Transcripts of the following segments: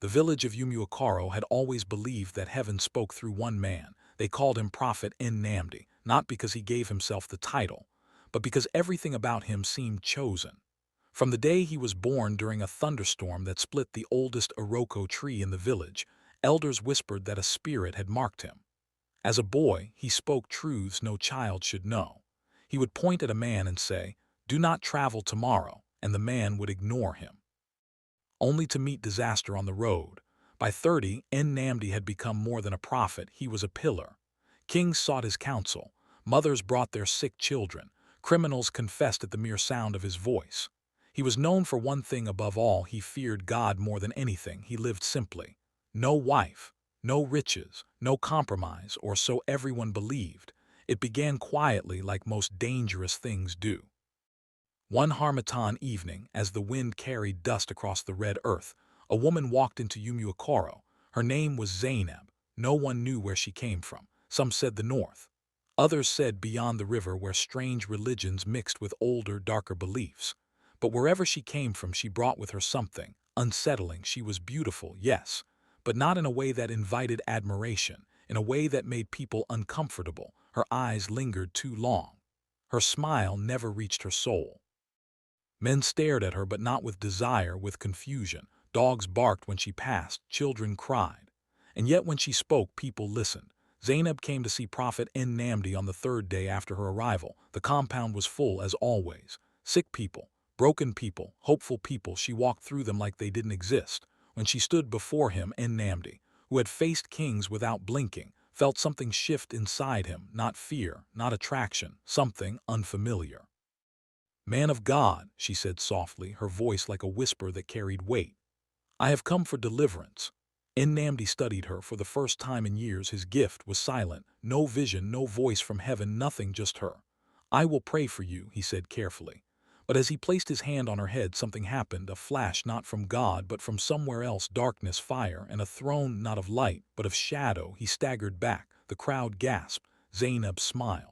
The village of Umuokoro had always believed that heaven spoke through one man. They called him Prophet Nnamdi, not because he gave himself the title, but because everything about him seemed chosen. From the day he was born during a thunderstorm that split the oldest Iroko tree in the village, elders whispered that a spirit had marked him. As a boy, he spoke truths no child should know. He would point at a man and say, "Do not travel tomorrow," and the man would ignore him, only to meet disaster on the road. By 30, Nnamdi had become more than a prophet, he was a pillar. Kings sought his counsel, mothers brought their sick children, criminals confessed at the mere sound of his voice. He was known for one thing above all: he feared God more than anything. He lived simply. No wife, no riches, no compromise, or so everyone believed. It began quietly, like most dangerous things do. One Harmattan evening, as the wind carried dust across the red earth, a woman walked into Umuokoro. Her name was Zainab. No one knew where she came from. Some said the north. Others said beyond the river, where strange religions mixed with older, darker beliefs. But wherever she came from, she brought with her something unsettling. She was beautiful, yes, but not in a way that invited admiration, in a way that made people uncomfortable. Her eyes lingered too long. Her smile never reached her soul. Men stared at her, but not with desire, with confusion. Dogs barked when she passed, children cried. And yet when she spoke, people listened. Zainab came to see Prophet Nnamdi on the third day after her arrival. The compound was full, as always. Sick people, broken people, hopeful people. She walked through them like they didn't exist. When she stood before him, Nnamdi, who had faced kings without blinking, felt something shift inside him, not fear, not attraction, something unfamiliar. "Man of God," she said softly, her voice like a whisper that carried weight, "I have come for deliverance." Nnamdi studied her for the first time in years. His gift was silent, no vision, no voice from heaven, nothing, just her. "I will pray for you," he said carefully. But as he placed his hand on her head, something happened, a flash, not from God, but from somewhere else, darkness, fire, and a throne not of light, but of shadow. He staggered back. The crowd gasped. Zainab smiled.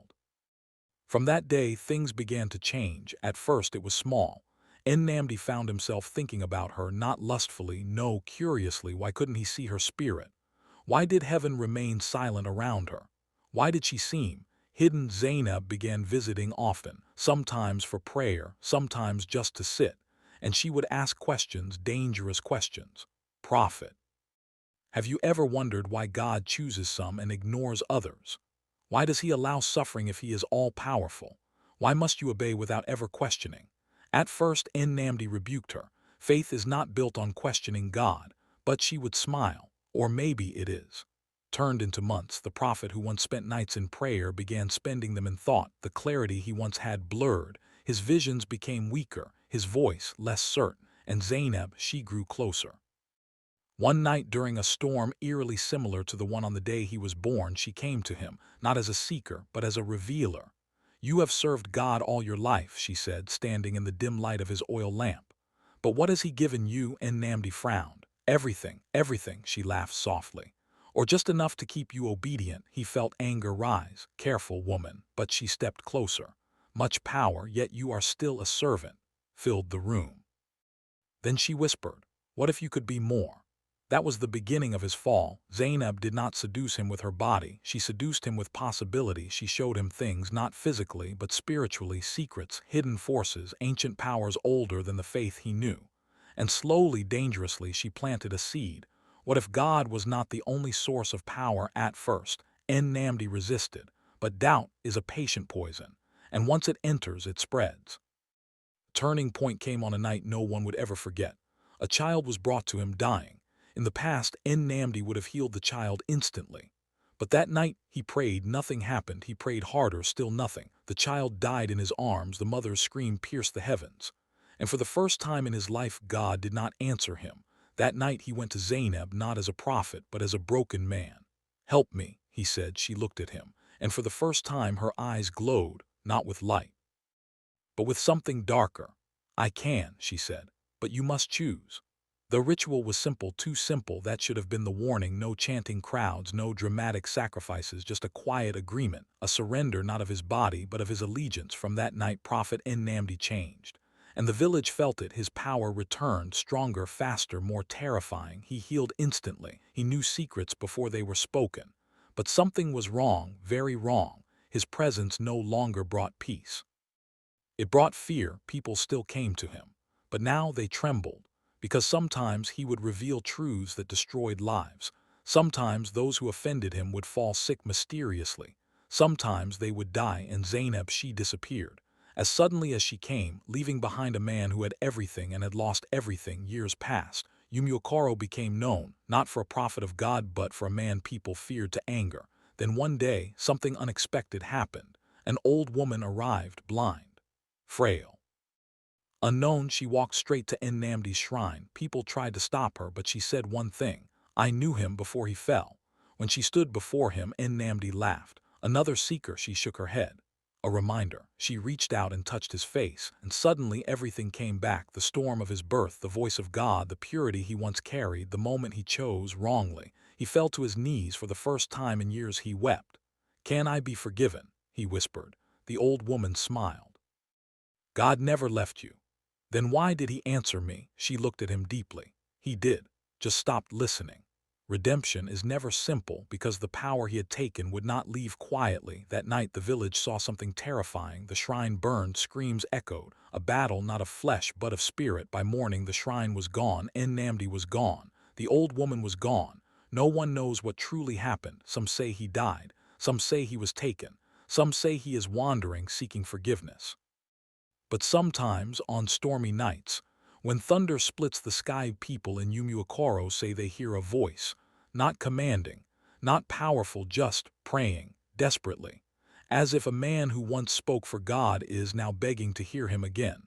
From that day, things began to change. At first, it was small. Nnamdi found himself thinking about her, not lustfully, no, curiously. Why couldn't he see her spirit? Why did heaven remain silent around her? Why did she seem hidden? Zainab began visiting often, sometimes for prayer, sometimes just to sit, and she would ask questions, dangerous questions. "Prophet, have you ever wondered why God chooses some and ignores others? Why does he allow suffering if he is all-powerful? Why must you obey without ever questioning?" At first, Nnamdi rebuked her. Faith is not built on questioning God. But she would smile. Or maybe it is. Turned into months. The prophet who once spent nights in prayer began spending them in thought. The clarity he once had blurred. His visions became weaker, his voice less certain. And Zainab, she grew closer. One night during a storm eerily similar to the one on the day he was born, she came to him, not as a seeker, but as a revealer. "You have served God all your life," she said, standing in the dim light of his oil lamp. "But what has he given you?" Nnamdi frowned. "Everything, everything," she laughed softly. "Or just enough to keep you obedient." He felt anger rise. "Careful, woman." But she stepped closer. "Much power, yet you are still a servant," filled the room. Then she whispered, "What if you could be more?" That was the beginning of his fall. Zainab did not seduce him with her body. She seduced him with possibility. She showed him things, not physically, but spiritually, secrets, hidden forces, ancient powers older than the faith he knew. And slowly, dangerously, she planted a seed. What if God was not the only source of power at first? Nnamdi resisted. But doubt is a patient poison, and once it enters, it spreads. A turning point came on a night no one would ever forget. A child was brought to him dying. In the past, Nnamdi would have healed the child instantly. But that night, he prayed. Nothing happened. He prayed harder, still nothing. The child died in his arms. The mother's scream pierced the heavens. And for the first time in his life, God did not answer him. That night, he went to Zainab not as a prophet, but as a broken man. "Help me," he said. She looked at him, and for the first time her eyes glowed, not with light, but with something darker. "I can," she said, "but you must choose." The ritual was simple, too simple. That should have been the warning. No chanting crowds, no dramatic sacrifices, just a quiet agreement, a surrender not of his body but of his allegiance. From that night, Prophet Nnamdi changed. And the village felt it. His power returned, stronger, faster, more terrifying. He healed instantly. He knew secrets before they were spoken. But something was wrong, very wrong. His presence no longer brought peace. It brought fear. People still came to him. But now they trembled, because sometimes he would reveal truths that destroyed lives. Sometimes those who offended him would fall sick mysteriously. Sometimes they would die, and Zainab, she disappeared. As suddenly as she came, leaving behind a man who had everything and had lost everything. Years passed. Umuokoro became known, not for a prophet of God but for a man people feared to anger. Then one day, something unexpected happened. An old woman arrived, blind, frail. Unknown, she walked straight to Nnamdi's shrine. People tried to stop her, but she said one thing: "I knew him before he fell." When she stood before him, Nnamdi laughed. "Another seeker," she shook her head. A reminder. She reached out and touched his face, and suddenly everything came back: the storm of his birth, the voice of God, the purity he once carried, the moment he chose wrongly. He fell to his knees for the first time in years. He wept. "Can I be forgiven?" he whispered. The old woman smiled. "God never left you." "Then why did he answer me?" She looked at him deeply. "He did. Just stopped listening." Redemption is never simple, because the power he had taken would not leave quietly. That night the village saw something terrifying. The shrine burned, screams echoed. A battle not of flesh but of spirit. By morning the shrine was gone. Nnamdi was gone. The old woman was gone. No one knows what truly happened. Some say he died. Some say he was taken. Some say he is wandering, seeking forgiveness. But sometimes, on stormy nights, when thunder splits the sky, people in Umuokoro say they hear a voice, not commanding, not powerful, just praying, desperately, as if a man who once spoke for God is now begging to hear him again.